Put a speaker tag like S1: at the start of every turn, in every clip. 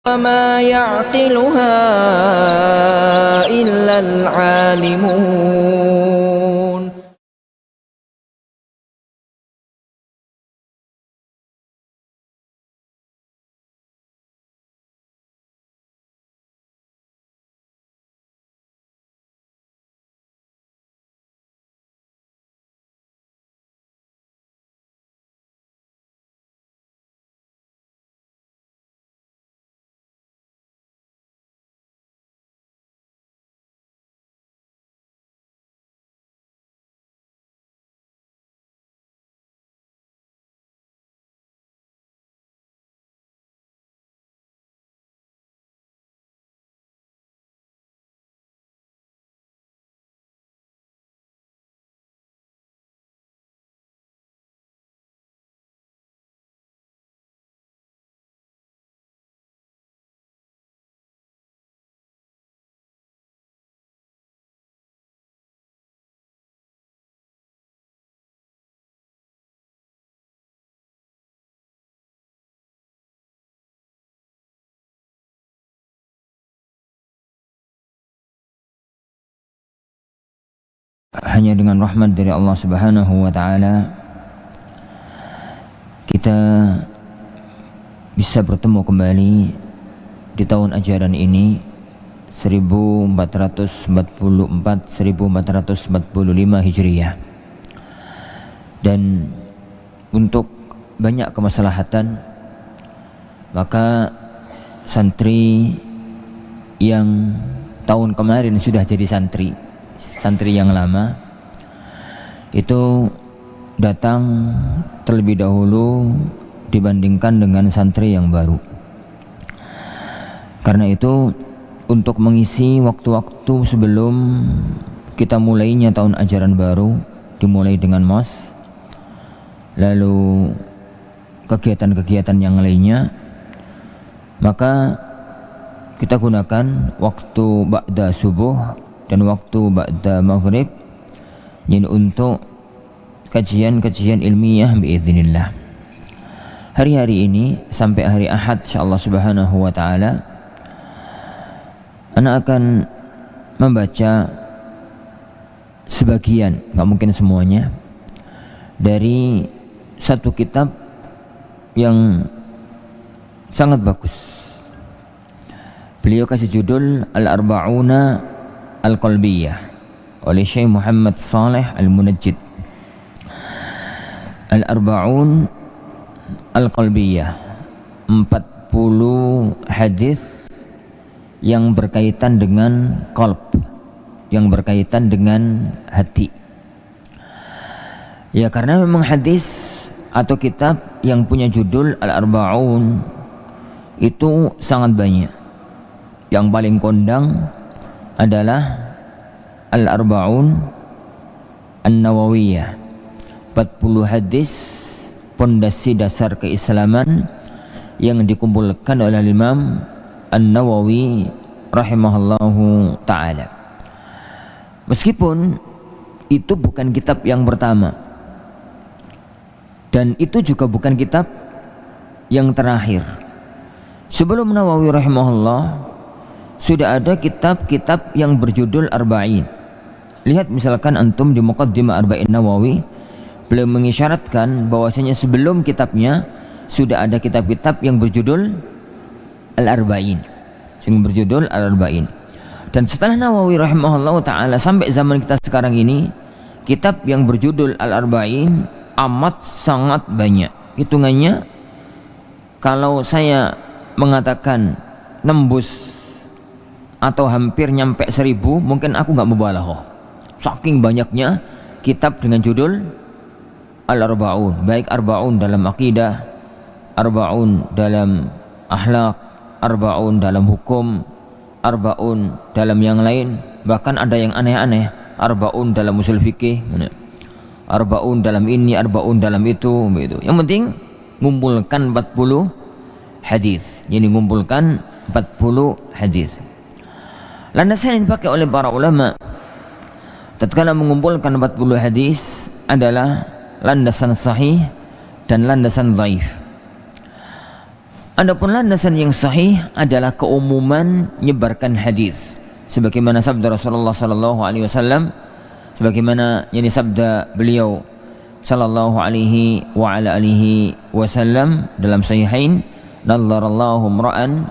S1: وما يعقلها إلا العالمون.
S2: Hanya dengan rahmat dari Allah Subhanahu wa Ta'ala kita bisa bertemu kembali di tahun ajaran ini 1444-1445 Hijriyah, dan untuk banyak kemaslahatan maka santri yang tahun kemarin sudah jadi santri yang lama itu datang terlebih dahulu dibandingkan dengan santri yang baru. Karena itu untuk mengisi waktu-waktu sebelum kita mulainya tahun ajaran baru, dimulai dengan MOS, lalu kegiatan-kegiatan yang lainnya, maka kita gunakan waktu ba'da subuh dan waktu ba'da maghrib ini untuk kajian-kajian ilmiah biiznillah. Hari-hari ini sampai hari Ahad insyaallah Subhanahu wa Ta'ala ana akan membaca sebagian, nggak mungkin semuanya, dari satu kitab yang sangat bagus. Beliau kasih judul Al-Arba'una Al-Qalbiyah oleh Syekh Muhammad Saleh Al-Munajjid. Al-Arba'un Al-Qalbiyah, 40 hadis yang berkaitan dengan qalb, yang berkaitan dengan hati. Ya, karena memang hadis atau kitab yang punya judul Al-Arba'un itu sangat banyak. Yang paling kondang adalah Al-Arba'un An-Nawawiyah, 40 hadis pondasi dasar keislaman yang dikumpulkan oleh Imam An-Nawawi rahimahullahu ta'ala. Meskipun itu bukan kitab yang pertama dan itu juga bukan kitab yang terakhir. Sebelum Nawawi rahimahullah sudah ada kitab-kitab yang berjudul Arba'in. Lihat misalkan antum di Muqaddimah Arba'in Nawawi, beliau mengisyaratkan bahwasanya sebelum kitabnya sudah ada kitab-kitab yang berjudul Al-Arba'in, yang berjudul Al-Arba'in. Dan setelah Nawawi rahimahullah ta'ala sampai zaman kita sekarang ini, kitab yang berjudul Al-Arba'in amat sangat banyak. Hitungannya kalau saya mengatakan nembus atau hampir nyampe 1000, mungkin aku nggak mubalaghah. Saking banyaknya kitab dengan judul Al-Arba'un, baik Arba'un dalam akidah, Arba'un dalam akhlak, Arba'un dalam hukum, Arba'un dalam yang lain, bahkan ada yang aneh-aneh, Arba'un dalam usul fikih, Arba'un dalam ini, Arba'un dalam itu, begitu. Yang penting ngumpulkan 40 hadis. Jadi ngumpulkan 40 hadis. Landasan yang dipakai oleh para ulama tatkala mengumpulkan 40 hadis adalah landasan sahih dan landasan dhaif. Adapun landasan yang sahih adalah keumuman nyebarkan hadis, sebagaimana sabda Rasulullah sallallahu alaihi wasallam, sebagaimana yang sabda beliau sallallahu alaihi wa ala alihi wasallam dalam sahihain, nadharallahu imra'an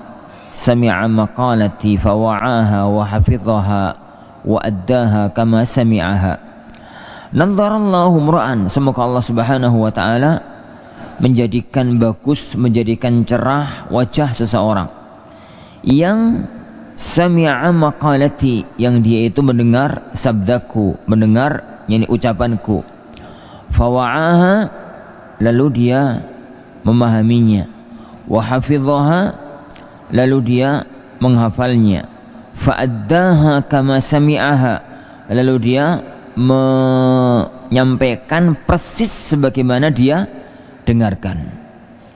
S2: sami'a maqalati fawa'aha wa hafidhaha wa addaha kama sami'aha. Nadharallahu imra'an, semoga Allah Subhanahu wa taala menjadikan bagus, menjadikan cerah wajah seseorang yang sami'a maqalati, yang dia itu mendengar sabdaku, mendengar yakni ucapanku, fawa'aha, lalu dia memahaminya, wa hafidhaha, lalu dia menghafalnya, fa'addaha kama sami'aha, lalu dia menyampaikan persis sebagaimana dia dengarkan.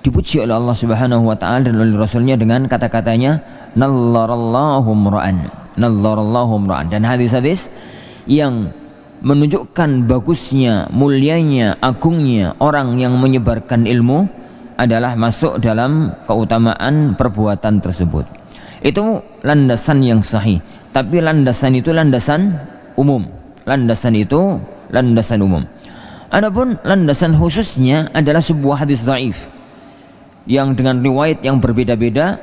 S2: Dipuji oleh Allah Subhanahu wa taala dan oleh Rasulnya dengan kata-katanya nadharallahu imra'an, nadharallahu imra'an. Dan hadis-hadis yang menunjukkan bagusnya, mulianya, agungnya orang yang menyebarkan ilmu adalah masuk dalam keutamaan perbuatan tersebut. Itu landasan yang sahih. Tapi landasan itu landasan umum. Landasan itu landasan umum. Adapun landasan khususnya adalah sebuah hadis dhaif yang dengan riwayat yang berbeda-beda,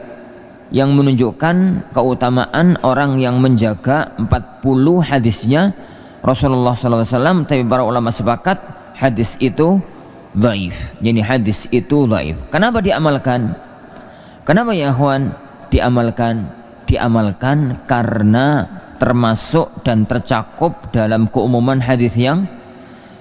S2: yang menunjukkan keutamaan orang yang menjaga 40 hadisnya Rasulullah SAW. Tapi para ulama sepakat hadis itu dhaif. Jadi hadis itu dhaif. Kenapa diamalkan? Kenapa ya akhwan diamalkan? Diamalkan karena termasuk dan tercakup dalam keumuman hadis yang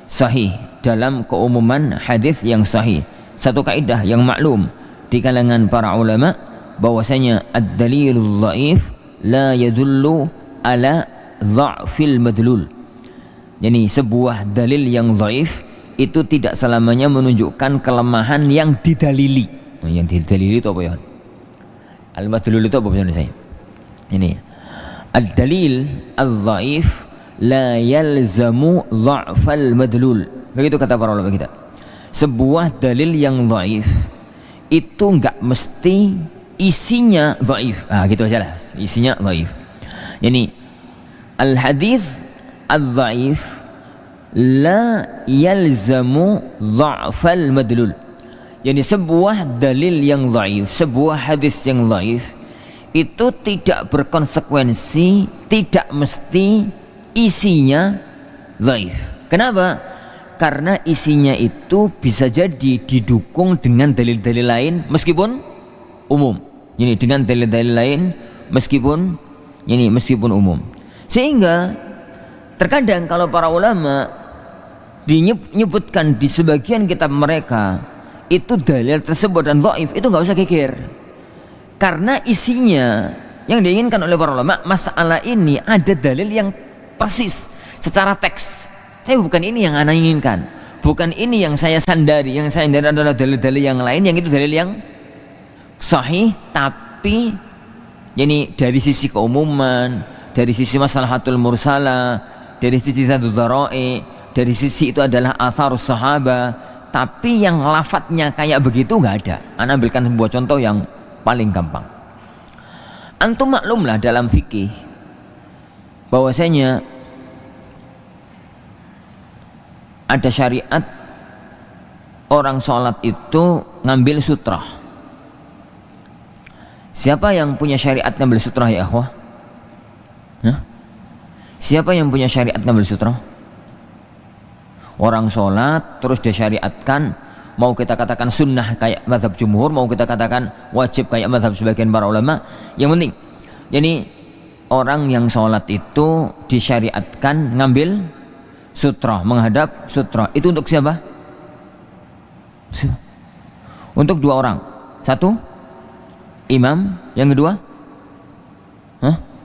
S2: sahih, dalam keumuman hadis yang sahih. Satu kaidah yang maklum di kalangan para ulama bahwasanya ad-dalilul dhaif la yadullu ala dha'fil madlul. Jadi sebuah dalil yang dhaif itu tidak selamanya menunjukkan kelemahan yang didalili. Yang didalili itu apa ya? Al-madlul itu apa maksudnya saya? Ini ad-dalil al-dhaif la yalzamu dha'fal madlul. Begitu kata para ulama kita. Sebuah dalil yang dhaif itu enggak mesti isinya dhaif. Gitu aja lah. Isinya dhaif. Yani al-hadis al-dhaif la yalzamu dha'fal madlul. Yani sebuah dalil yang dhaif, sebuah hadis yang dhaif itu tidak berkonsekuensi, tidak mesti isinya dhaif. Kenapa? Karena isinya itu bisa jadi didukung dengan dalil-dalil lain meskipun umum. Jadi dengan dalil-dalil lain meskipun umum. Sehingga terkadang kalau para ulama dinyebutkan di sebagian kitab mereka itu dalil tersebut dan dhaif, itu nggak usah geger. Karena isinya yang diinginkan oleh para ulama, masalah ini ada dalil yang persis secara teks. Tapi bukan ini yang ana inginkan, bukan ini yang saya sandari. Yang saya sandari adalah dalil-dalil yang lain, yang itu dalil yang sahih, tapi yani dari sisi keumuman, dari sisi maslahatul mursalah, dari sisi sadud dhara'i, dari sisi itu adalah atharus sahabah. Tapi yang lafadznya kayak begitu nggak ada. Ana ambilkan sebuah contoh yang paling gampang. Antum maklumlah dalam fikih bahwasanya ada syariat orang sholat itu ngambil sutrah. Siapa yang punya syariat ngambil sutrah ya akhwah? Siapa yang punya syariat ngambil sutrah? Orang sholat terus disyariatkan, mau kita katakan sunnah kayak mazhab jumhur, mau kita katakan wajib kayak mazhab sebagian para ulama, yang penting jadi orang yang sholat itu disyariatkan ngambil sutrah, menghadap sutrah. Itu untuk siapa? Untuk dua orang. Satu imam, yang kedua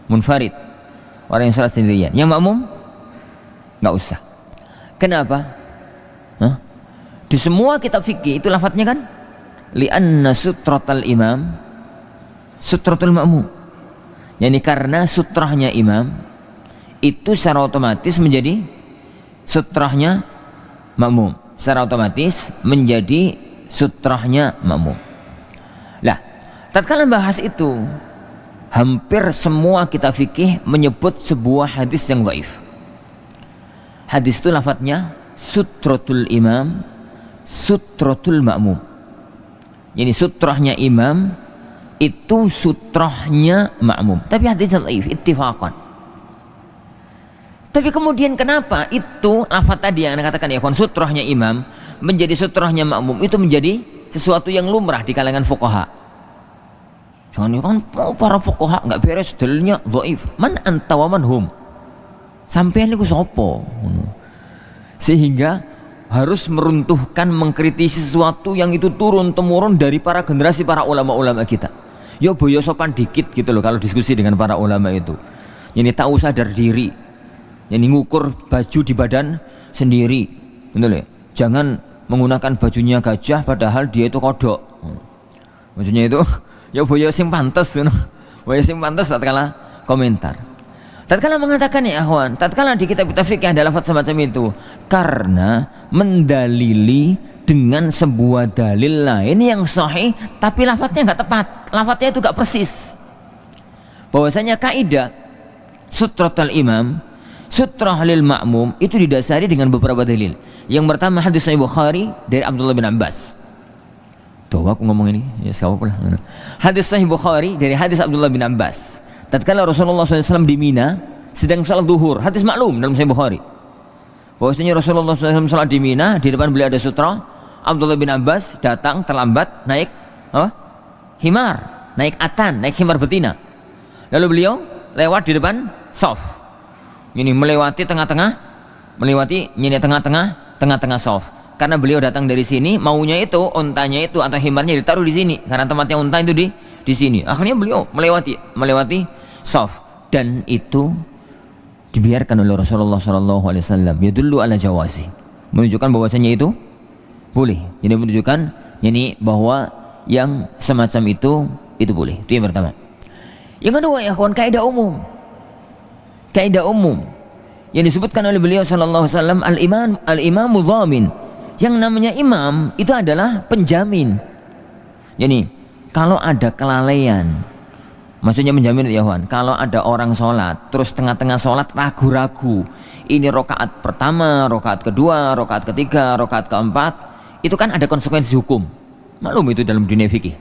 S2: munfarid, orang yang sholat sendirian. Yang makmum nggak usah. Kenapa? Di semua kitab fikih itu lafadznya kan li'anna sutratal imam sutratul ma'mum. Yani karena sutrahnya imam itu secara otomatis menjadi sutrahnya makmum. Secara otomatis menjadi sutrahnya makmum. Lah, tatkala bahas itu, hampir semua kitab fikih menyebut sebuah hadis yang dhaif. Hadis itu lafadznya sutratul imam, sutratul ma'mum. Jadi sutrahnya imam itu sutrahnya ma'mum. Tapi hadisnya dhaif ittifaqan. Tapi kemudian kenapa itu lafadz tadi yang Anda katakan ya kawan, sutrahnya imam menjadi sutrahnya ma'mum itu menjadi sesuatu yang lumrah di kalangan fuqaha. Jangan kan para fuqaha enggak beres dalilnya dhaif. Man anta wa man hum? Sampeyan niku sapa? Sehingga harus meruntuhkan, mengkritisi sesuatu yang itu turun temurun dari para generasi para ulama-ulama kita. Yo boyo sopan dikit gitu loh kalau diskusi dengan para ulama itu. Ini tahu sadar diri. Ini ngukur baju di badan sendiri. Betul ya? Jangan menggunakan bajunya gajah padahal dia itu kodok. Bajunya itu ya boyo sing pantes ngono. Boyo sing pantes tatkala komentar. Tatkala mengatakan ya akhwan, tatkala di kitab-kitab fikih ada lafaz semacam itu karena mendalili dengan sebuah dalil lain yang sahih tapi lafaznya enggak tepat, lafaznya itu enggak persis. Bahwasanya kaidah sutratul imam, sutrah lil ma'mum itu didasari dengan beberapa dalil. Yang pertama hadis Sahih Bukhari dari Abdullah bin Abbas. Tuh aku ngomong ini ya siapa pula. Hadis Sahih Bukhari dari hadis Abdullah bin Abbas. Tatkala Rasulullah SAW di Mina sedang salat duhur, hadis maklum dalam Sahih Bukhari. Bahwasanya Rasulullah SAW salat di Mina, di depan beliau ada sutra. Abdullah bin Abbas datang terlambat naik himar, naik atan, naik himar betina. Lalu beliau lewat di depan shaf. Ini melewati tengah-tengah, tengah-tengah shaf. Karena beliau datang dari sini, maunya itu untanya itu atau himarnya ditaruh di sini karena tempatnya unta itu di sini. Akhirnya beliau melewati shaf dan itu dibiarkan oleh Rasulullah SAW. Yadullu ala jawazi, menunjukkan bahwasanya itu boleh. Jadi menunjukkan ini bahwa yang semacam itu boleh. Itu yang pertama. Yang kedua ya kawan, kaidah umum. Kaidah umum yang disebutkan oleh beliau SAW, al-imamu dhamin. Yang namanya imam itu adalah penjamin. Jadi kalau ada kelalaian, maksudnya menjamin ya kawan, kalau ada orang sholat terus tengah-tengah sholat ragu-ragu, ini rokaat pertama, rokaat kedua, rokaat ketiga, rokaat keempat, itu kan ada konsekuensi hukum. Maklum itu dalam dunia fikih.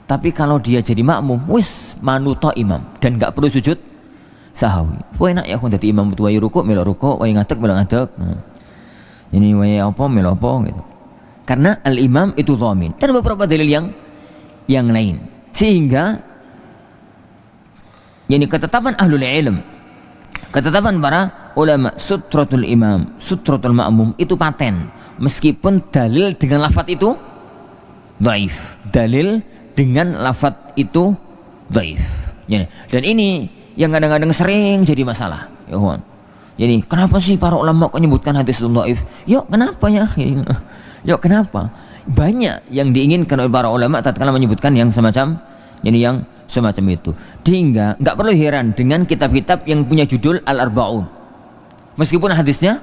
S2: Tapi kalau dia jadi makmum, wis manuto imam dan nggak perlu sujud sahwi. Enak ya kawan, jadi imam itu wae ruku melok ruku, wae ngadeg melok ngadeg. Ini wae apa melok apa gitu. Karena al-imam itu dhamin dan beberapa dalil yang lain, sehingga yani ketetapan ahlul ilm, ketetapan para ulama, sutratul imam, sutratul ma'mum itu paten meskipun dalil dengan lafaz itu dhaif, dalil dengan lafaz itu dhaif. Yani, dan ini yang kadang-kadang sering jadi masalah ya kawan. Jadi kenapa sih para ulama kok menyebutkan hadis itu dhaif? Yuk kenapa ya? Yuk kenapa? Banyak yang diinginkan oleh para ulama tatkala menyebutkan yang semacam ini, yang semacam itu. Sehingga nggak perlu heran dengan kitab-kitab yang punya judul Al-Arba'un. Meskipun hadisnya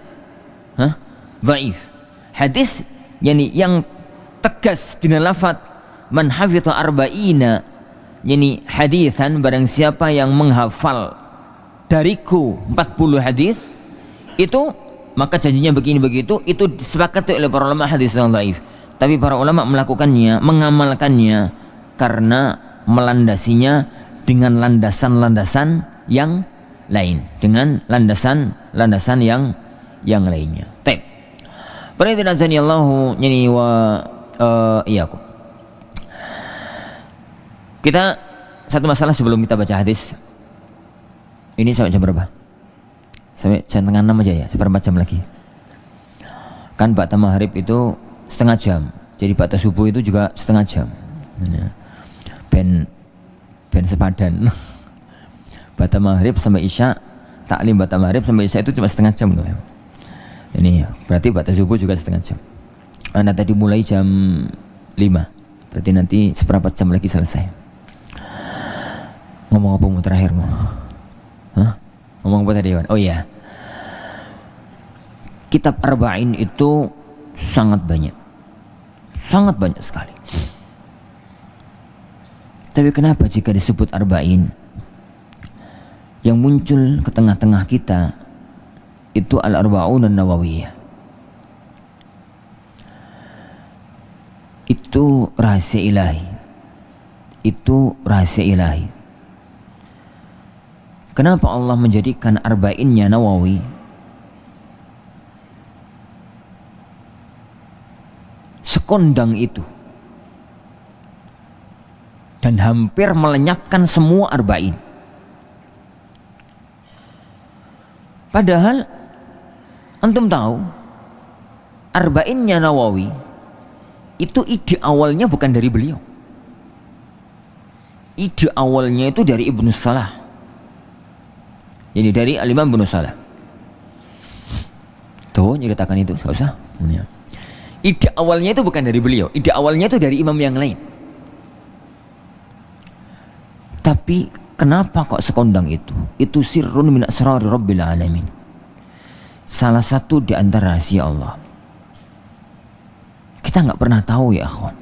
S2: dhaif. Hadis yang tegas dengan lafaz man hafidha arba'ina, hadisan, barang siapa yang menghafal dariku 40 hadis itu maka janjinya begini begitu, itu disepakati oleh para ulama hadis yang dhaif. Tapi para ulama melakukannya, mengamalkannya karena melandasinya dengan landasan-landasan yang lain, dengan landasan-landasan yang lainnya. Baik. Berarti nazanillahu yani wa iyyakum. Kita satu masalah sebelum kita baca hadis. Ini sampai jam berapa? Sampai jam 5:30 aja ya, seperempat jam lagi. Kan ba'da maghrib itu setengah jam, jadi ba'da subuh itu juga setengah jam. Ben sepadan. Ba'da maghrib sampai isya, taklim ba'da maghrib sampai isya itu cuma setengah jam loh. Ini berarti ba'da subuh juga setengah jam. Anda tadi mulai jam 5, berarti nanti seperempat jam lagi selesai. Ngomong apa mau terakhir mau? Ngomong apa tadi Iwan? Oh iya, kitab Arba'in itu sangat banyak sekali. Tapi kenapa jika disebut arba'in, yang muncul ke tengah-tengah kita itu al-arba'un an-nawawiyah? Itu rahasia ilahi. Itu rahasia ilahi. Kenapa Allah menjadikan arba'innya Nawawi? Sekondang itu. Dan hampir melenyapkan semua arba'in. Padahal antum tahu arba'innya Nawawi itu ide awalnya bukan dari beliau. Ide awalnya itu dari Ibnu Salah. Jadi dari Al-Imam Ibnu Salah. Tuh ceritakan itu, enggak usah. Ide awalnya itu bukan dari beliau. Ide awalnya itu dari imam yang lain. Tapi kenapa kok sekondang itu? Itu sirrun min asrari rabbil alamin. Salah satu di antara rahasia Allah. Kita nggak pernah tahu ya akhwan.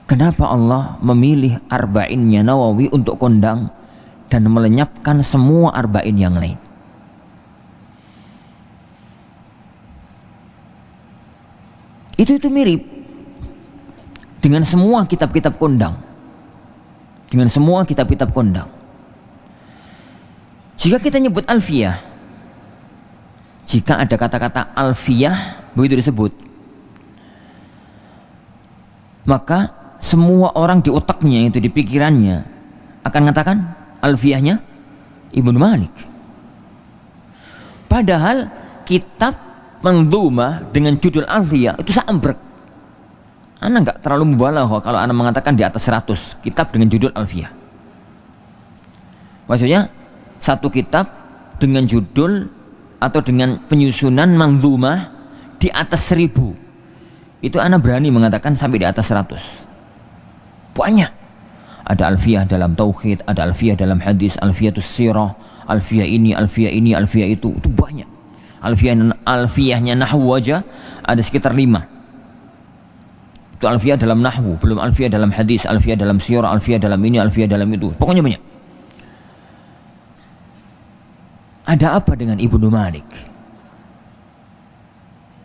S2: Kenapa Allah memilih arba'innya Nawawi untuk kondang dan melenyapkan semua arba'in yang lain? Itu mirip dengan semua kitab-kitab kondang. Dengan semua kitab-kitab kondang. Jika kita nyebut alfiyah, jika ada kata-kata alfiyah begitu disebut, maka semua orang di otaknya itu, di pikirannya akan mengatakan alfiyahnya Ibnu Malik. Padahal kitab Mandhumah dengan judul alfiyah itu sambrek. Ana nggak terlalu mubalah kalau ana mengatakan di atas 100 kitab dengan judul alfiyah. Maksudnya satu kitab dengan judul atau dengan penyusunan Mandhumah di atas 1000. Itu ana berani mengatakan sampai di atas 100. Banyak. Ada alfiyah dalam tauhid, ada alfiyah dalam hadis, alfiyatus sirah, alfiyah ini, alfiyah itu banyak. Alfiyahnya nahwu aja ada sekitar 5. Itu alfiyah dalam nahwu, belum alfiyah dalam hadis, alfiyah dalam sirah, alfiyah dalam ini, alfiyah dalam itu. Pokoknya banyak. Ada apa dengan Ibnu Malik?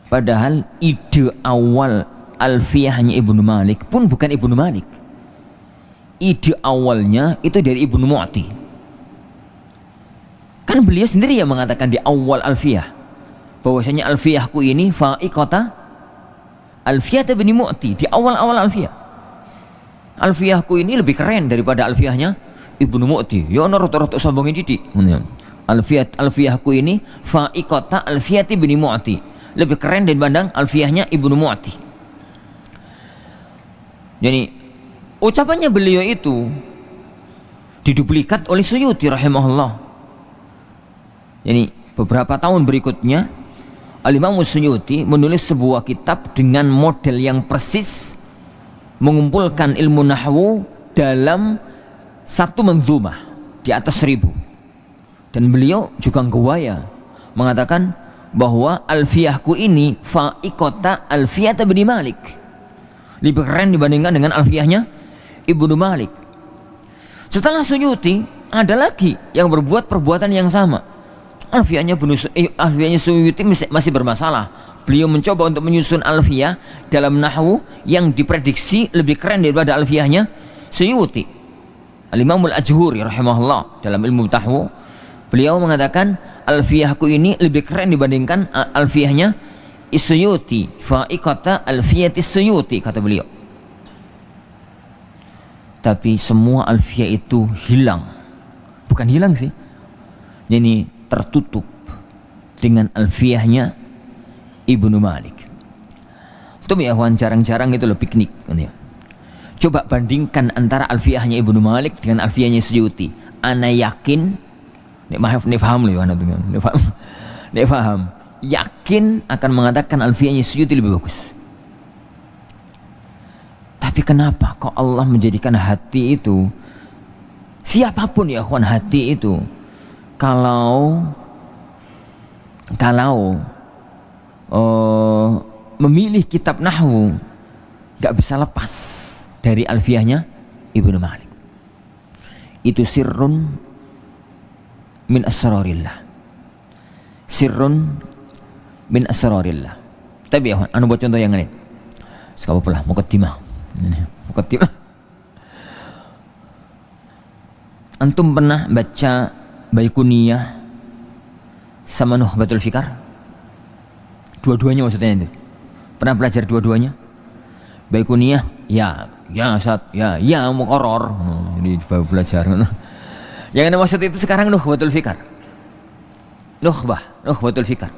S2: Padahal ide awal alfiyahnya Ibnu Malik pun bukan Ibnu Malik. Ide awalnya itu dari Ibnu Mu'ti. Kan beliau sendiri yang mengatakan di awal alfiyah bahwasanya alfiyahku ini fa'iqata alfiyah Ibnu Mu'ti. Di awal-awal alfiyah, alfiyahku ini lebih keren daripada alfiyahnya Ibnu Mu'ti. Ya ono roto-roto sombongin didik. Alfiyahku ini fa'iqata alfiyah Ibnu Mu'ti, lebih keren daripada alfiyahnya Ibnu Mu'ti. Jadi ucapannya beliau itu diduplikat oleh Suyuti rahimahullah. Jadi beberapa tahun berikutnya Al-Imam Suyuti menulis sebuah kitab dengan model yang persis, mengumpulkan ilmu nahwu dalam satu mandhumah di atas 1000. Dan beliau juga ngewaya mengatakan bahwa alfiyahku ini fa'iqata alfiyah Ibnu Malik, lebih keren dibandingkan dengan alfiyahnya Ibnu Malik. Setelah Suyuti ada lagi yang berbuat perbuatan yang sama. Alfiyahnya Suyuti masih bermasalah. Beliau mencoba untuk menyusun alfiyah dalam nahwu yang diprediksi lebih keren daripada alfiyahnya Suyuti. Al-Imam Al-Ajhuri rahimahullah dalam ilmu nahwu, beliau mengatakan alfiyahku ini lebih keren dibandingkan alfiyahnya Suyuti, fa'iqata alfiyati Suyuti, kata beliau. Tapi semua alfiyah itu hilang. Bukan hilang sih, jadi tertutup dengan alfiyahnya Ibnu Malik. Itu ya kawan, jarang-jarang itu lo piknik. Coba bandingkan antara alfiyahnya Ibnu Malik dengan alfiyahnya Suyuti. Ana yakin, maaf nih paham loh ya, nih paham, yakin akan mengatakan alfiyahnya Suyuti lebih bagus. Tapi kenapa kok Allah menjadikan hati itu, siapapun ya kawan, hati itu kalau memilih kitab nahwu gak bisa lepas dari alfiyahnya Ibnu Malik. Itu sirrun min asrarillah. Sirrun min asrarillah. Tapi ya, anu buat contoh yang lain. Sekarang pula muqaddimah. Muqaddimah. Antum pernah baca Baikuniyah sama Nukhbatul Fikar? Dua-duanya maksudnya itu. Pernah belajar dua-duanya? Baikuniyah, ya Ustaz, ya muqarrar. Jadi belajar. Yang anda maksud itu sekarang Nukhbatul Fikar. Nukhbatul Fikar.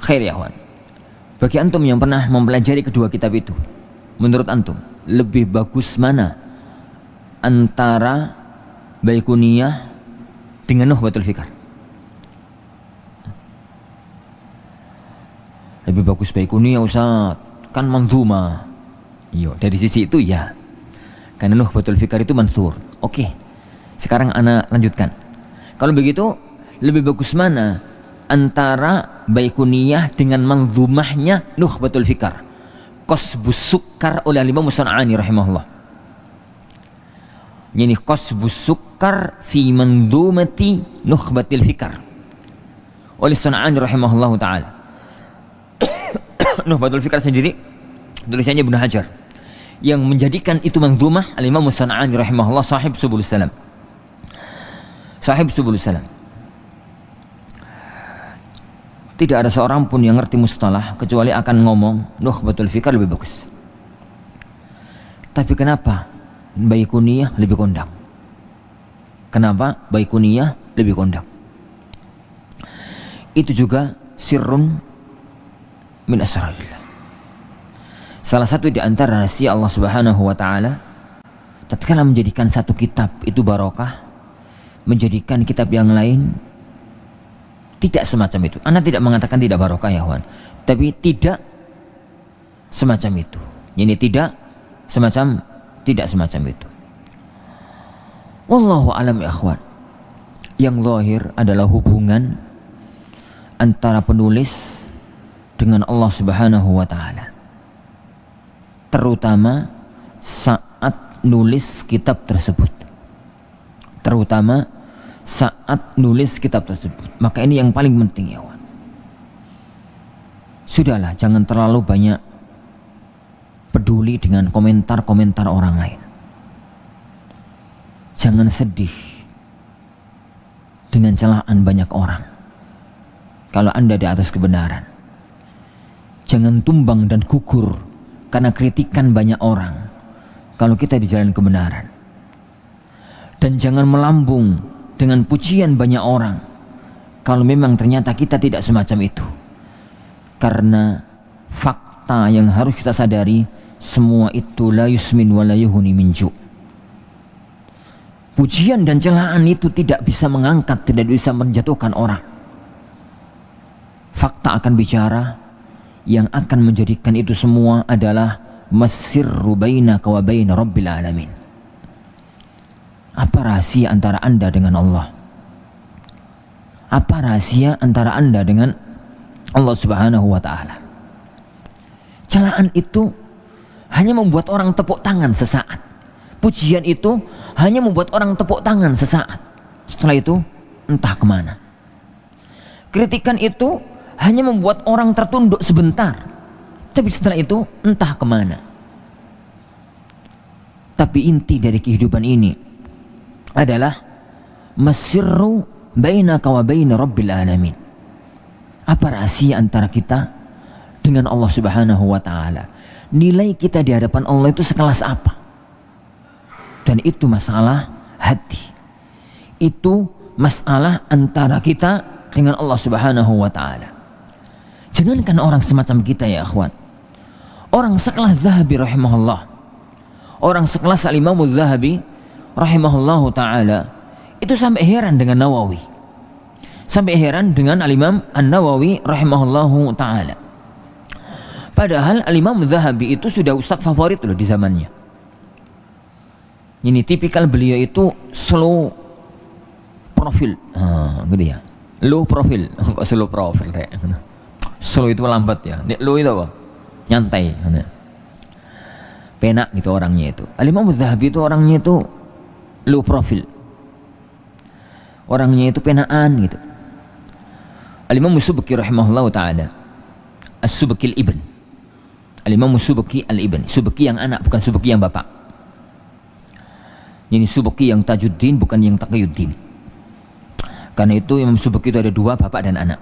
S2: Khair ya kawan. Bagi antum yang pernah mempelajari kedua kitab itu, menurut antum lebih bagus mana antara Baikuniyah dengan Nukhbatul Fikar? Lebih bagus Baikuniyah Ustaz, kan manzuma. Iya, dari sisi itu ya. Karena Nukhbatul Fikar itu mansur. Oke. Sekarang ana lanjutkan. Kalau begitu lebih bagus mana antara Baikuniyah dengan manzumahnya Nukhbatul Fikar? Qasbus Sukkar oleh Imam San'ani rahimahullah. Ini Qasbus Sukkar fi manzumati Nukhbatil Fikar oleh San'ani rahimahullah taala. Nukhbatul Fikar sendiri tulisannya Ibnu Hajar, yang menjadikan itu manzumah al-Imam San'ani rahimahullah, sahib Subulus Salam. Tidak ada seorang pun yang ngerti mustalah kecuali akan ngomong Nukhbatul Fikar lebih bagus. Tapi kenapa Baikuniyah lebih kondang? Kenapa Baikuniyah lebih kondang? Itu juga sirrun min asrarillah. Salah satu di antara rahasia Allah Subhanahu wa taala tatkala menjadikan satu kitab itu barokah, menjadikan kitab yang lain tidak semacam itu. Anda tidak mengatakan tidak barokah ya kawan, tapi tidak semacam itu. Ini tidak semacam itu. Wallahu alam ya akhwan. Yang zahir adalah hubungan antara penulis dengan Allah Subhanahu wa taala. Terutama saat nulis kitab tersebut. Maka ini yang paling penting ya kawan. Sudahlah, jangan terlalu banyak peduli dengan komentar-komentar orang lain. Jangan sedih dengan celaan banyak orang kalau Anda di atas kebenaran. Jangan tumbang dan gugur karena kritikan banyak orang kalau kita di jalan kebenaran. Dan jangan melambung dengan pujian banyak orang kalau memang ternyata kita tidak semacam itu. Karena fakta yang harus kita sadari, semua itu la yusmin wa la yuhuni min ju'. Pujian dan celaan itu tidak bisa mengangkat, tidak bisa menjatuhkan orang. Fakta akan bicara, yang akan menjadikan itu semua adalah masirru bainaka wa baina rabbil alamin. Apa rahasia antara Anda dengan Allah? Apa rahasia antara Anda dengan Allah Subhanahu wa taala? Celaan itu hanya membuat orang tepuk tangan sesaat. Pujian itu hanya membuat orang tepuk tangan sesaat. Setelah itu entah kemana. Kritikan itu hanya membuat orang tertunduk sebentar, tapi setelah itu entah kemana. Tapi inti dari kehidupan ini adalah masirru bainaka wa baina rabbil alamin. Apa rahasia antara kita dengan Allah Subhanahu wa taala? Nilai kita di hadapan Allah itu sekelas apa? Dan itu masalah hati. Itu masalah antara kita dengan Allah Subhanahu wa taala. Jangankan orang semacam kita ya akhwan. Orang sekelas Zahabi rahimahullah. Orang sekelas Al-Imam Zahabi rahimahullahu taala itu sampai heran dengan Nawawi. Sampai heran dengan Al-Imam An-Nawawi rahimahullahu taala. Padahal Al-Imam Zahabi itu sudah ustadz favorit loh di zamannya. Ini tipikal beliau itu slow profil, gitu ya. Low profil, kok slow profil kayak. Slow itu lambat ya. Low itu apa? Nyantai. Penak gitu orangnya itu. Al-Imam Az-Zahabi itu orangnya itu low profile. Orangnya itu penaan gitu. Al-Imam Subki rahimahullah ta'ala, As-Subki al-Ibn. Al-Imam Subki al-Ibn. Subki yang anak, bukan Subki yang bapak. Ini Subki yang Tajuddin, bukan yang Taqiyuddin. Karena itu Imam Subki itu ada dua, bapak dan anak.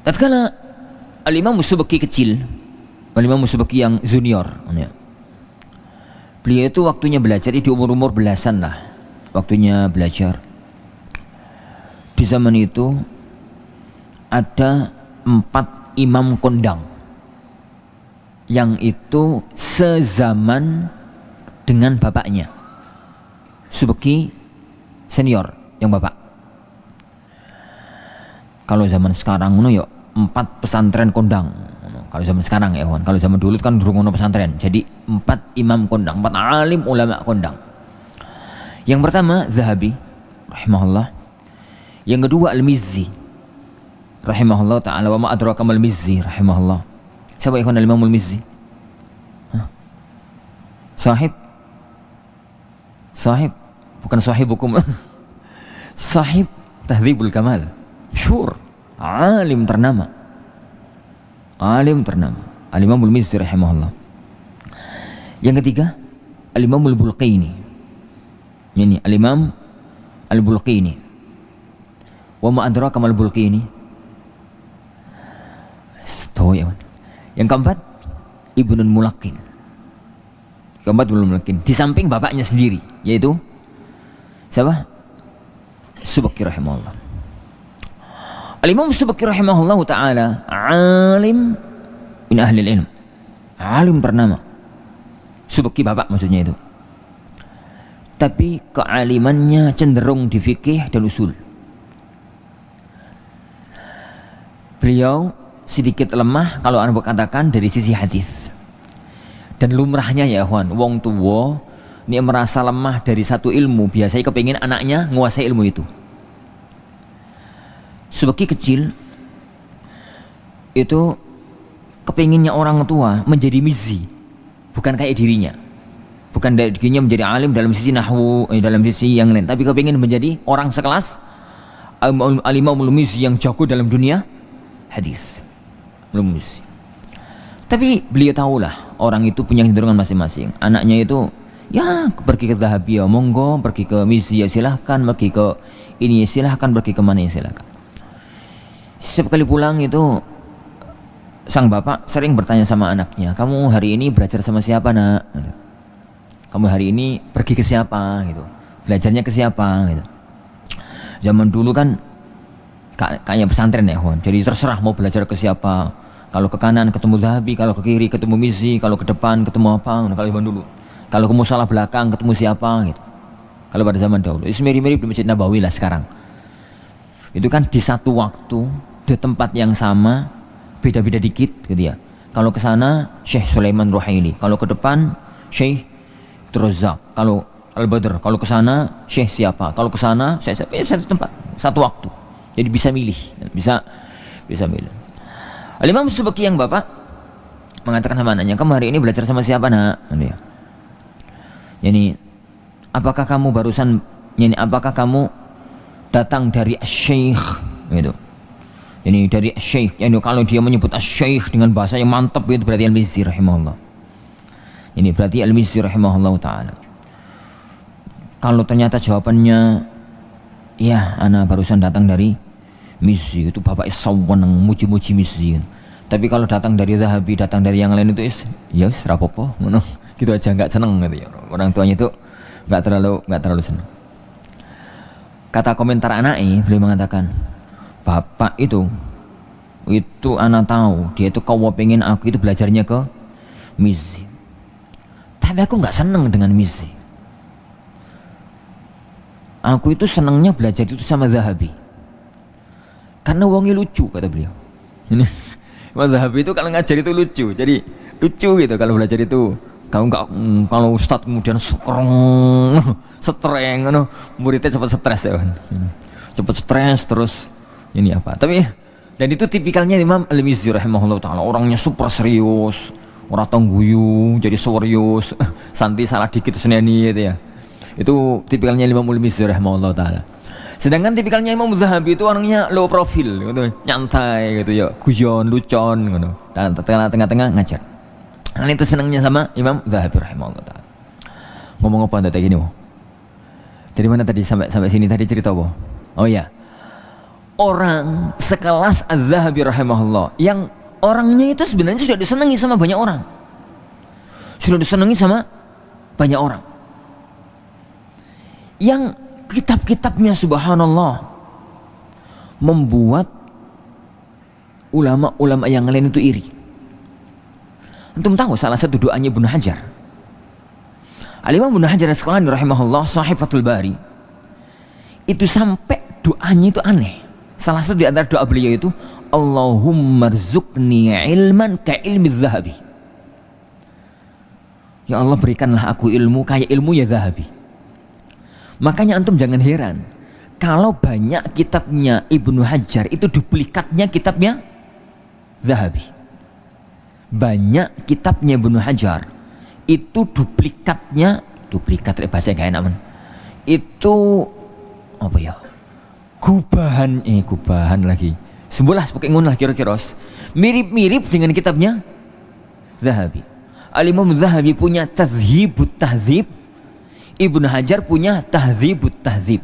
S2: Tatkala Al-Imam Subki kecil, Al-Imam Subki yang junior, beliau itu waktunya belajar di umur-umur belasan lah, waktunya belajar. Di zaman itu ada 4 imam kondang yang itu sezaman dengan bapaknya, Subki senior yang bapak. Kalau zaman sekarang yuk 4 pesantren kondang. Kalau zaman sekarang ya kawan, kalau zaman dulu kan durung ono pesantren. Jadi 4 imam kondang, 4 alim ulama kondang. Yang pertama Zahabi rahimahullah. Yang kedua Al-Mizzi rahimahullah ta'ala. Wa ma adraka mal Mizzi rahimahullah. Siapa ikhwan Al-Imam Al-Mizzi? Sahib bukan sahibukum. Sahib Tahdzibul Kamal. Syur, alim ternama. Al-Imam Al-Mizzi rahimahullah. Yang ketiga Al-Imam Al-Bulqini. Ini Al-Imam Al-Bulqini. Wa ma adraka mal Bulqini. Yang keempat Ibnul Mulaqqin. Di samping bapaknya sendiri, yaitu siapa? Subki rahimahullah. Al-Imam Subki rahimahullah ta'ala alim min ahli ilm, alim ternama. Subki bapak maksudnya itu. Tapi kealimannya cenderung di fikih dan usul. Beliau sedikit lemah kalau anda katakan dari sisi hadis. Dan lumrahnya ya kawan, wong tua ini merasa lemah dari satu ilmu, biasanya kepingin anaknya menguasai ilmu itu. Subki kecil itu kepinginnya orang tua menjadi mizzi, bukan kayak dirinya. Bukan dari dirinya menjadi alim dalam sisi nahwu, dalam sisi yang lain, tapi kepingin menjadi orang sekelas Al-Imam Al-Mizzi yang jago dalam dunia hadis. Al-Mizzi. Tapi beliau tahulah orang itu punya kecenderungan masing-masing. Anaknya itu ya pergi ke Zahabi ya monggo, pergi ke Mizzi ya silahkan, pergi ke ini ya silahkan, pergi ke mana ya silahkan. Setiap kali pulang itu sang bapak sering bertanya sama anaknya, kamu hari ini belajar sama siapa nak? Gitu. Kamu hari ini pergi ke siapa? Gitu. Belajarnya ke siapa? Gitu. Zaman dulu kan kayaknya pesantren ya, jadi terserah mau belajar ke siapa. Kalau ke kanan ketemu Zahabi, kalau ke kiri ketemu Mizzi, kalau ke depan ketemu apa? Kalau zaman dulu, kalau ke musalah belakang ketemu siapa? Gitu. Kalau pada zaman dahulu, itu mirip-mirip di Masjid Nabawi lah sekarang. Itu kan di satu waktu, di tempat yang sama, beda-beda dikit gitu ya. Kalau ke sana Syekh Sulaiman Ruhaili, kalau ke depan Syekh Razak, kalau Al-Badr, kalau ke sana Syekh siapa, kalau ke sana Syekh siapa, ya satu tempat, satu waktu. Jadi bisa milih, bisa milih. Al-Imam Subki yang bapak mengatakan sama anaknya, kamu hari ini belajar sama siapa nak? Jadi apakah kamu datang dari Syekh gitu. Jadi dari Syekh, yani kalau dia menyebut Syekh dengan bahasa yang mantap itu berarti Al-Mizzi rahimahullah. Ini berarti Al-Mizzi rahimahullah ta'ala. Kalau ternyata jawabannya ya, ana barusan datang dari Mizzi, itu bapak isawan yang muji-muji Mizzi. Tapi kalau datang dari Zahabi, datang dari yang lain itu ya rapopo, gitu aja, nggak seneng gitu ya. Orang tuanya itu nggak terlalu seneng. Kata komentar anaknya, beliau mengatakan, bapak itu anak tahu dia itu kau pengen aku itu belajarnya ke Mizzi, tapi aku nggak seneng dengan Mizzi. Aku itu senengnya belajar itu sama Zahabi karena wongnya lucu, kata beliau. Ini Zahabi itu kalau ngajar itu lucu, jadi lucu gitu kalau belajar itu. Kalau ustadz kemudian setreng, muridnya cepat stres ya kan. Cepat stres terus ini apa. Tapi Dan itu tipikalnya Imam Al-Mizzi rahimahullah ta'ala. Orangnya super serius, orang tangguyu, jadi serius, santai salah dikit seneni gitu ya. Itu tipikalnya Imam Al-Mizzi rahimahullah ta'ala. Sedangkan tipikalnya Imam Zahabi itu orangnya low profile gitu, nyantai gitu ya, guyon, lucon gitu. Dan tengah-tengah ngajar. Nah, itu senangnya sama Imam Zahabi rahimahullah ta'ala. Ngomong apa anda gini? Dari mana tadi sampai sini tadi cerita apa? Oh iya. Orang sekelas Az-Zahabi rahimahullah yang orangnya itu sebenarnya sudah disenangi sama banyak orang. Sudah disenangi sama banyak orang. Yang kitab-kitabnya subhanallah membuat ulama-ulama yang lain itu iri. Antum tahu salah satu doanya Ibnu Hajar. Al-Imam Ibnu Hajar Al-Asqalani rahimahullah sahib Fathul Bari. Itu sampai doanya itu aneh. Salah satu di antara doa beliau itu Allahumma rzuqni ilman ka ilmi Zahabi. Ya Allah berikanlah aku ilmu kayak ilmu ya Zahabi. Makanya antum jangan heran kalau banyak kitabnya Ibnu Hajar itu duplikatnya kitabnya Zahabi. Banyak kitabnya Ibnu Hajar itu duplikat bahasa gak enak man. Itu apa ya? Gubahan lagi. Sebelas pakai ngono lah kira-kira. Mirip-mirip dengan kitabnya Zahabi. Al-Imam Zahabi punya Tadhhibut Tahdzib, Ibnu Hajar punya Tahdzibut Tahdzib.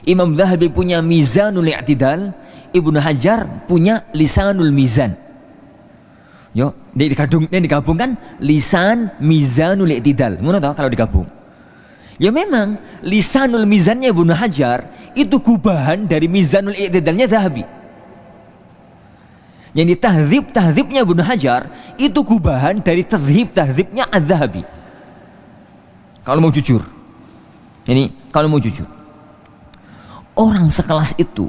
S2: Imam Zahabi punya Mizanul I'tidal, Ibnu Hajar punya Lisanul Mizan. Yo, digabungkan Lisan Mizanul I'tidal. Ngono tau kalau digabung. Ya memang Lisanul Mizannya Ibnu Hajar itu gubahan dari Mizanul I'tidalnya Zahabi. Yang tahdzibnya Ibnu Hajar itu gubahan dari tahdzibnya Az-Zahabi. Kalau mau jujur. Orang sekelas itu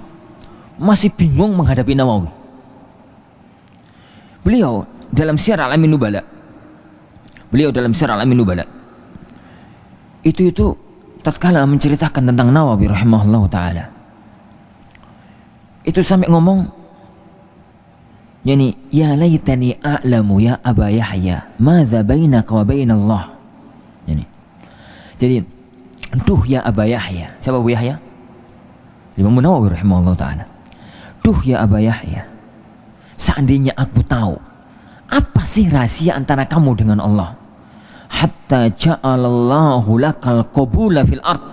S2: masih bingung menghadapi Nawawi. Beliau dalam Syiar Alamin Nubala. Itu tatkala menceritakan tentang Nawawi rahimahullah ta'ala, itu sampai ngomong yani ya laitani a'lamu ya Aba Yahya madza bainaka wa bainallah. Jadi duh ya Aba Yahya. Siapa Abu Yahya? Imam Nawawi rahimahullah ta'ala. Duh ya Aba Yahya, seandainya aku tahu apa sih rahasia antara kamu dengan Allah, hatta ja'alallahu lakal qabula fil ard,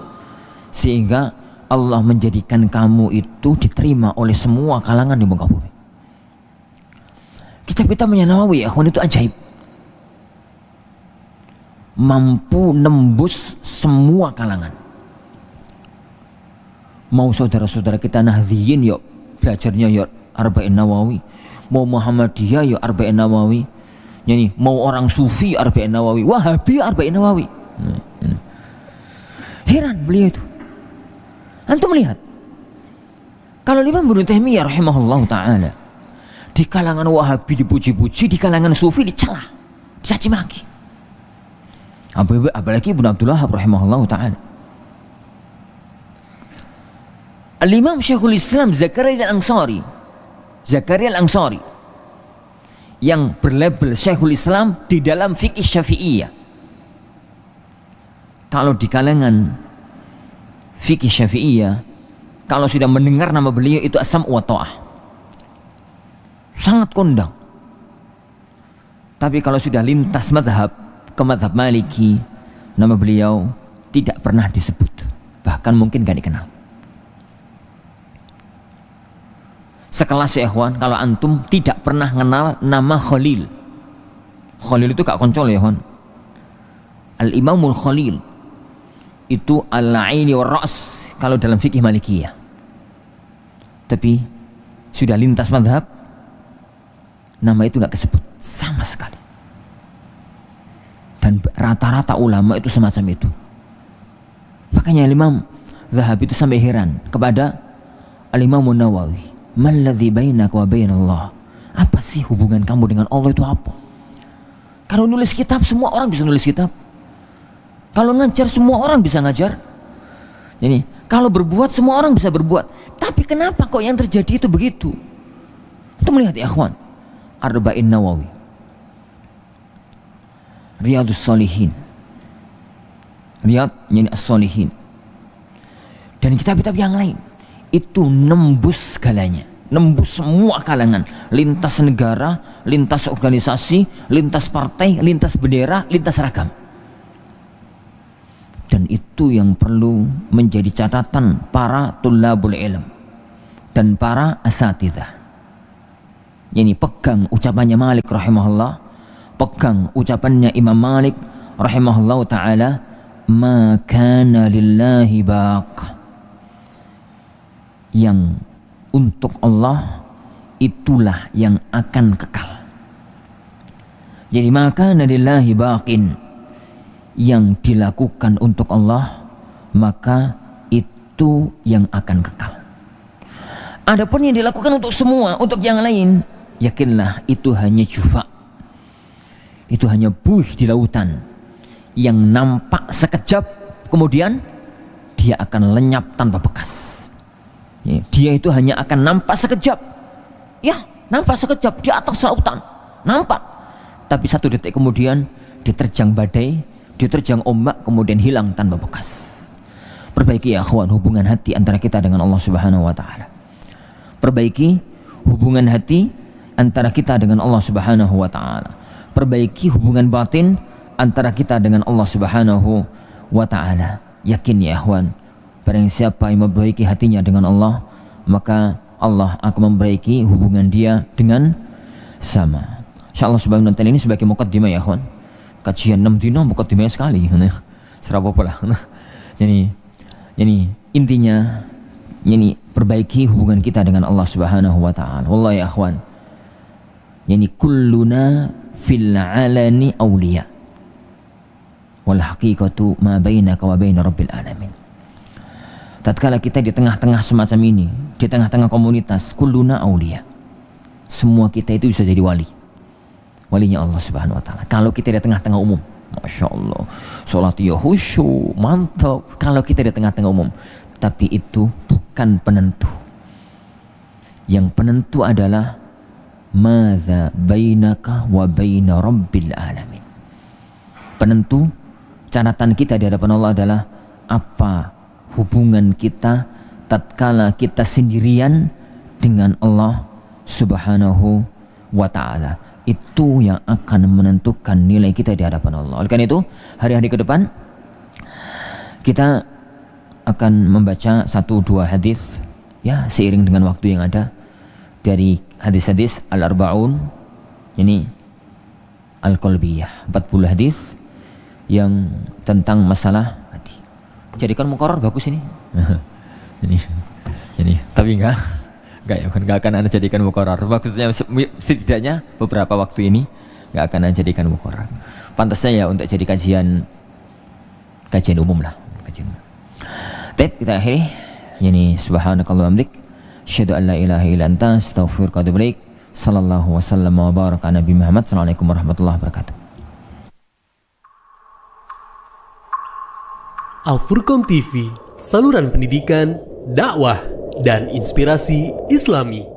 S2: sehingga Allah menjadikan kamu itu diterima oleh semua kalangan di muka bumi. Kitab-kitabnya Nawawi akhwan itu ajaib, mampu nembus semua kalangan. Mau saudara-saudara kita Nahdliyin yuk belajarnya yuk Arba'in Nawawi, mau Muhammadiyah yuk Arba'in Nawawi, yani mau orang Sufi Arba'in Nawawi, Wahabi Arba'in Nawawi. Heran beliau itu. Antum melihat kalau Imam Ibnu Taimiyah rahimahullah ta'ala di kalangan Wahabi dipuji-puji, di kalangan Sufi dicela, dicaci maki. Apalagi Ibnu Abdul Wahhab rahimahullah ta'ala. Al-Imam Syekhul Islam Zakaria Al-Ansari yang berlabel Syekhul Islam di dalam fikih Syafi'iyah. Kalau di kalangan fikih Syafi'iyah, kalau sudah mendengar nama beliau itu as-sam' wa ta'ah, sangat kondang. Tapi kalau sudah lintas madhab ke madhab Maliki, nama beliau tidak pernah disebut, bahkan mungkin gak dikenal. Sekelas ya ikhwan, kalau antum tidak pernah kenal nama Khalil. Khalil itu gak koncol ya ikhwan. Al-Imamul Khalil itu al-aini wa ra's kalau dalam fikih Malikiyah. Tapi sudah lintas madhab, nama itu gak kesebut sama sekali. Dan rata-rata ulama itu semacam itu. Makanya Imam Zahabi itu sampai heran kepada Al-Imam Nawawi. Malladzi bainaka wa bainallah. Apa sih hubungan kamu dengan Allah itu apa? Kalau nulis kitab semua orang bisa nulis kitab. Kalau ngajar semua orang bisa ngajar. Jadi kalau berbuat semua orang bisa berbuat. Tapi kenapa kok yang terjadi itu begitu? Untuk melihat ya ikhwan, Arba'in Nawawi, Riyadus Shalihin, Riyad yani As-Shalihin, dan kitab-kitab yang lain itu nembus segalanya, nembus semua kalangan, lintas negara, lintas organisasi, lintas partai, lintas bendera, lintas ragam. Dan itu yang perlu menjadi catatan para tulabul ilm dan para asatidzah. Ini pegang ucapannya Malik rahimahullah, pegang ucapannya Imam Malik rahimahullah ta'ala, ma kana lillahi baq, yang untuk Allah itulah yang akan kekal. Jadi ma kana lillahi baqin, yang dilakukan untuk Allah maka itu yang akan kekal. Adapun yang dilakukan untuk semua, untuk yang lain, yakinlah itu hanya jufa, itu hanya buih di lautan yang nampak sekejap, kemudian dia akan lenyap tanpa bekas. Dia itu hanya akan nampak sekejap, ya nampak sekejap di atas lautan, nampak, tapi 1 detik kemudian diterjang badai, diterjang ombak, kemudian hilang tanpa bekas. Perbaiki ya akhwan hubungan hati antara kita dengan Allah Subhanahu wa taala. Perbaiki hubungan hati antara kita dengan Allah Subhanahu wa taala. Perbaiki hubungan batin antara kita dengan Allah Subhanahu wa taala. Yakin ya ikhwan, barang siapa yang memperbaiki hatinya dengan Allah, maka Allah akan memperbaiki hubungan dia dengan sama. Insyaallah subhanahu wa taala ini sebagai muqaddimah ya ikhwan. Kajian 6 dino muqaddimah sekali. Serapa pola. Jadi intinya ini perbaiki hubungan kita dengan Allah Subhanahu wa taala. Wallahi ya ikhwan, yani kulluna fil alani awliya wal haqiqatu ma bainaka wa bain rabbil alamin. Tatkala kita di tengah-tengah semacam ini, di tengah-tengah komunitas, kulluna awliya, semua kita itu bisa jadi wali, walinya Allah Subhanahu wa taala. Kalau kita di tengah-tengah umum, Masya Allah, sholat ya khusyuk, mantap. Kalau kita di tengah-tengah umum, tapi itu bukan penentu. Yang penentu adalah madza bainaka wa baina rabbil alamin. Penentu catatan kita di hadapan Allah adalah apa hubungan kita tatkala kita sendirian dengan Allah Subhanahu wa taala. Itu yang akan menentukan nilai kita di hadapan Allah. Oleh karena itu, hari-hari ke depan kita akan membaca 1-2 hadis ya seiring dengan waktu yang ada dari hadis-hadis al-arba'un, ini al-qalbiyah, 40 hadis yang tentang masalah hati. Jadikan muqarrar bagus ini. jadi tapi enggak akan Anda jadikan muqarrar. Maksudnya setidaknya beberapa waktu ini enggak akan Anda jadikan muqarrar. Pantasnya ya untuk jadi kajian umum lah, kajian umum. Baik, kita akhiri. Yani subhanakallah hamdik, asyhadu an la ilaha illa anta, astaghfiruka wa atubu ilaik. Sallallahu wasallam wa baraka ala Nabi Muhammad. Assalamualaikum warahmatullahi wabarakatuh.
S3: Al-Furqan TV, saluran pendidikan, dakwah, dan inspirasi Islami.